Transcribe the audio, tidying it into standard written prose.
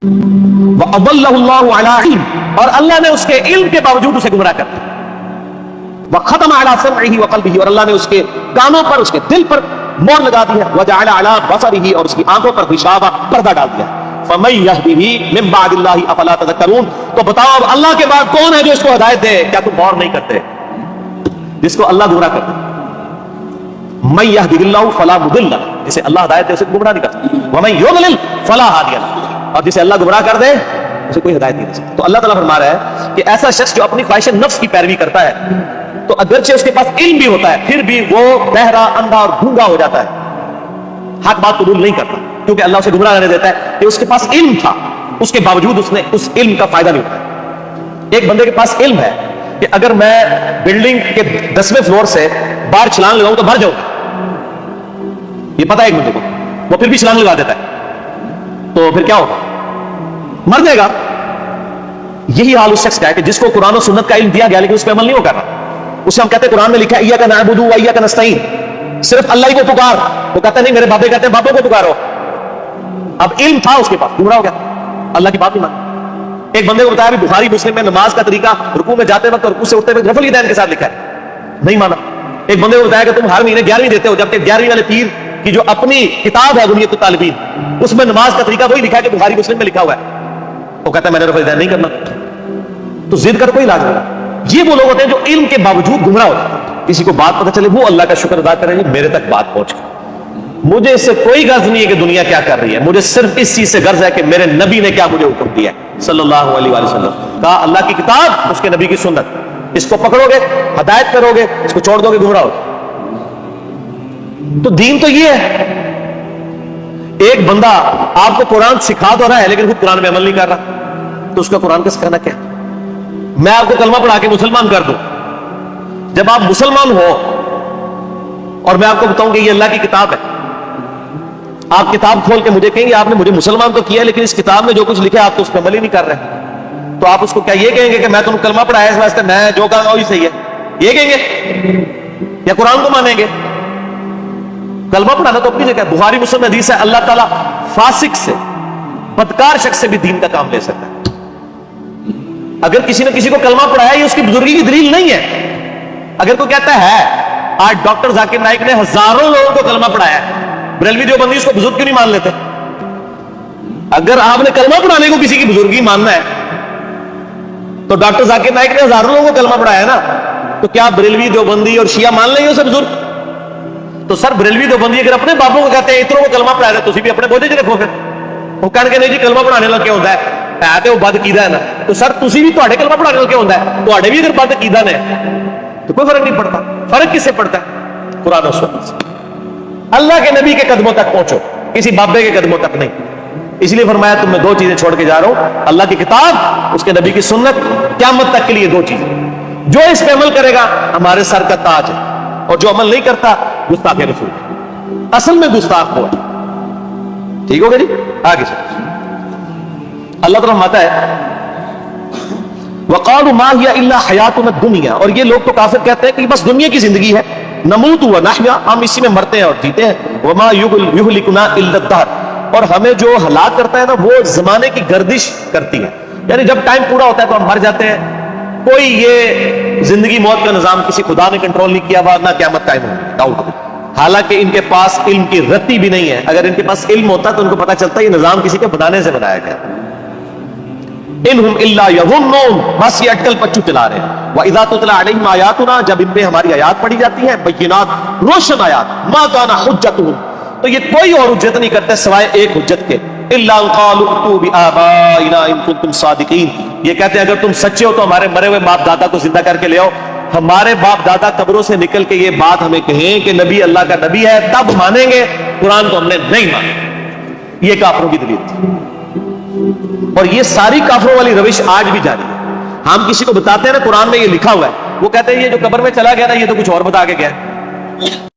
وَأَضَلَّهُ اللَّهُ عَلَىٰ عِلْمٍ، اور اللہ نے اس کے علم کے باوجود اسے گمراہ کر دیا۔ وَخَتَمَ عَلَىٰ سَمْعِهِ وَقَلْبِهِ، اور اللہ نے اس کے کانوں پر، اس کے دل پر مہر لگا دی ہے۔ وَجَعَلَ عَلَىٰ بَصَرِهِ، اور اس کی آنکھوں پر غشاوہ، پردہ ڈال دیا۔ فَمَن يَهْدِهِ مِن بَعْدِ اللَّهِ أَفَلَا تَذَكَّرُونَ، تو بتاؤ اب اللہ کے بعد کون ہے جو اس کو ہدایت دے؟ کیا تم غور نہیں کرتے؟ جس کو اللہ گمراہ کر دے، مَن يَهْدِهِ اللَّهُ فَلَا مُضِلَّ لَهُ، جسے اللہ ہدایت دے اسے گمراہ نہیں کر سکتا۔ وَمَن يُضْلِلْ فَلَا هَادِيَ لَهُ، اور جسے اللہ گمراہ کر دے اسے کوئی ہدایت نہیں دے سکتا۔ تو اللہ تعالیٰ فرما رہا ہے کہ ایسا شخص جو اپنی خواہش نفس کی پیروی کرتا ہے، تو اگرچہ اس کے پاس علم بھی ہوتا ہے، پھر بھی وہ بہرا، اندھا اور گونگا ہو جاتا ہے، حق بات قبول نہیں کرتا، کیونکہ اللہ اسے گمراہ رہنے دیتا ہے کہ اس کے پاس علم تھا، اس کے باوجود اس نے اس علم کا فائدہ نہیں اٹھایا۔ ایک بندے کے پاس علم ہے کہ اگر میں بلڈنگ کے 10ویں فلور سے باہر چھلانگ لگاؤں تو مر جاؤں گا، یہ پتا ہے ایک بندے کو، وہ پھر بھی چھلانگ لگا دیتا ہے، تو پھر کیا ہوگا؟ مر جائے گا۔ یہی حال اس شخص کا ہے کہ جس کو قرآن و سنت کا علم دیا گیا لیکن اس پہ عمل نہیں ہو کر رہا۔ اسے ہم کہتے ہیں قرآن میں لکھا ہے ایاک نعبد و ایاک نستعین، صرف اللہ ہی کو پکار، وہ کہتا ہے نہیں میرے بابے کہتے ہیں بابوں کو پکارو۔ اب علم تھا اس کے پاس، گمراہ ہو گیا، اللہ کی بات نہیں مانی۔ ایک بندے کو بتایا بھی بخاری مسلم میں نماز کا طریقہ رکوع میں جاتے وقت اور رکوع سے اٹھتے وقت رفع الیدین کے ساتھ لکھا ہے، نہیں مانا۔ ایک بندے کو بتایا کہ تم ہر مہینے 11ویں دیتے ہو، جبکہ 11ویں والے پیر کی جو اپنی کتاب ہے بنیۃ الطالبین، اس میں نماز کا طریقہ وہی لکھا ہے کہ بخاری مسلم میں لکھا ہوا ہے، وہ کہتا ہے میں نے رفع الیدین نہیں کرنا۔ تو ضد کر کوئی علاج نہیں۔ یہ وہ لوگ ہوتے ہیں جو علم کے باوجود گمراہ ہوتے ہیں۔ کسی کو بات پتہ چلے وہ اللہ کا شکر ادا کریں گے میرے تک بات پہنچ گئی، مجھے اس سے کوئی غرض نہیں ہے کہ دنیا کیا کر رہی ہے، مجھے صرف اس چیز سے غرض ہے کہ میرے نبی نے کیا مجھے حکم دیا ہے صلی اللہ علیہ وآلہ وسلم۔ کہا اللہ کی کتاب، اس کے نبی کی سنت، اس کو پکڑو گے ہدایت کرو گے، اس کو چھوڑ دو گے گمراہ ہو۔ تو دین تو یہ ہے۔ ایک بندہ آپ کو قرآن سکھا تو رہا ہے لیکن خود قرآن میں عمل نہیں کر رہا، تو اس کا قرآن کا سکھانا کیا؟ میں آپ کو کلمہ پڑھا کے مسلمان کر دوں، جب آپ مسلمان ہو اور میں آپ کو بتاؤں کہ یہ اللہ کی کتاب ہے، آپ کتاب کھول کے مجھے کہیں گے آپ نے مجھے مسلمان تو کیا لیکن اس کتاب میں جو کچھ لکھا ہے آپ تو اس پہ عمل ہی نہیں کر رہے، تو آپ اس کو کیا یہ کہیں گے کہ میں تم کلمہ پڑھایا اس واسطے میں جو کہا وہی صحیح ہے، یہ کہیں گے یا قرآن کو مانیں گے؟ کلمہ پڑھانا تو اپنی جگہ، بخاری مسلم حدیث ہے اللہ تعالیٰ فاسق سے، بدکار شخص سے بھی دین کا کام لے سکتا ہے۔ اگر کسی نے کسی کو کلمہ پڑھایا یہ اس کی بزرگی کی دلیل نہیں ہے۔ اگر کوئی کہتا ہے آج ڈاکٹر ذاکر نائک نے ہزاروں لوگوں کو کلمہ پڑھایا ہے، بریلوی دیوبندی اس کو بزرگ کیوں نہیں مان لیتے؟ اگر آپ نے کلمہ پڑھانے کو کسی کی بزرگی ماننا ہے تو ڈاکٹر ذاکر نائک نے ہزاروں لوگوں کو کلمہ پڑھایا ہے نا، تو کیا بریلوی دیوبندی اور شیعہ مان لیں گے اسے بزرگ؟ تو سر بریلوی دیوبندی اگر اپنے باپوں کو کہتے ہیں اتنوں کو کلمہ پڑھایا تھا، تسی بھی اپنے بوجھے چ رکھو، پھر وہ کہنے کہ نہیں جی کلمہ پڑھانے والا کیا ہوتا ہے تے وہ بد عقیدہ ہے نا، تو سر تسی بھی تواڈے کلمہ پڑھانے والا کیا ہوتا ہے، تواڈے بھی اگر بد عقیدہ نے تو کوئی فرق نہیں پڑتا۔ فرق کس سے پڑتا ہے؟ قرآن و سنت سے۔ اللہ کے نبی کے قدموں تک پہنچو، کسی بابے کے قدموں تک نہیں۔ اس لیے فرمایا تم میں دو چیزیں چھوڑ کے جا رہا ہوں، اللہ کی کتاب، اس کے نبی کی سنت، قیامت تک کے لیے دو چیزیں، جو اس پہ عمل کرے گا ہمارے سر کا تاج ہے، اور جو عمل نہیں کرتا گستاخ رسول ہے، اصل میں گستاخ ہوا ہے۔ ٹھیک ہوگا جی؟ آگے سے اللہ تعالیٰ فرماتا ہے وَقَالُوا مَا هِيَ إِلَّا حَيَاتُنَا الدُّنْيَا، اور یہ لوگ تو کافر کہتے ہیں کہ بس دنیا کی زندگی ہے، نموت وَنَحْيَا، ہم اسی میں مرتے ہیں اور جیتے ہیں، وَمَا يُهْلِكُنَا إِلَّا الدَّهْرُ، اور ہمیں جو ہلاک کرتا ہے نا وہ زمانے کی گردش کرتی ہے، یعنی جب ٹائم پورا ہوتا ہے تو ہم مر جاتے ہیں۔ کوئی یہ زندگی موت کا نظام کسی خدا نے کنٹرول نہیں کیا ہوا، نہ قیامت قائم ہوگی، ڈاؤٹ۔ حالانکہ ان کے پاس علم کی رتی بھی نہیں ہے، اگر ان کے پاس علم ہوتا تو ان کو پتا چلتا یہ نظام کسی کے بنانے سے بنایا گیا۔ انہم الا یظنون، بس یہ اٹکل پچو چلا رہے ہیں۔ وَإِذَا تُتْلَىٰ عَلَيْهِمْ آیَاتُنَا، جب ان پہ ہماری آیات پڑھی جاتی ہیں، بینات، روشن آیات، مَا كَانَ حُجَّتُهُمْ، تو یہ کوئی اور حجت نہیں کرتے سوائے ایک حجت کے، اِلَّا أَن قَالُوا ائْتُوا بِآبَائِنَا إِن كُنتُمْ صَادِقِينَ، یہ کہتے ہیں اگر تم سچے ہو تو ہمارے مرے ہوئے باپ دادا کو زندہ کر کے لے آؤ، ہمارے باپ دادا قبروں سے نکل کے یہ بات ہمیں کہیں کہ نبی اللہ کا نبی ہے، تب مانیں گے، قرآن کو ہم نے نہیں مانا۔ یہ کافروں کی دلیل تھی، اور یہ ساری کافروں والی روش آج بھی جاری ہے۔ ہم کسی کو بتاتے ہیں نا قرآن میں یہ لکھا ہوا ہے، وہ کہتے ہیں یہ جو قبر میں چلا گیا نا یہ تو کچھ اور بتا کے گیا ہے۔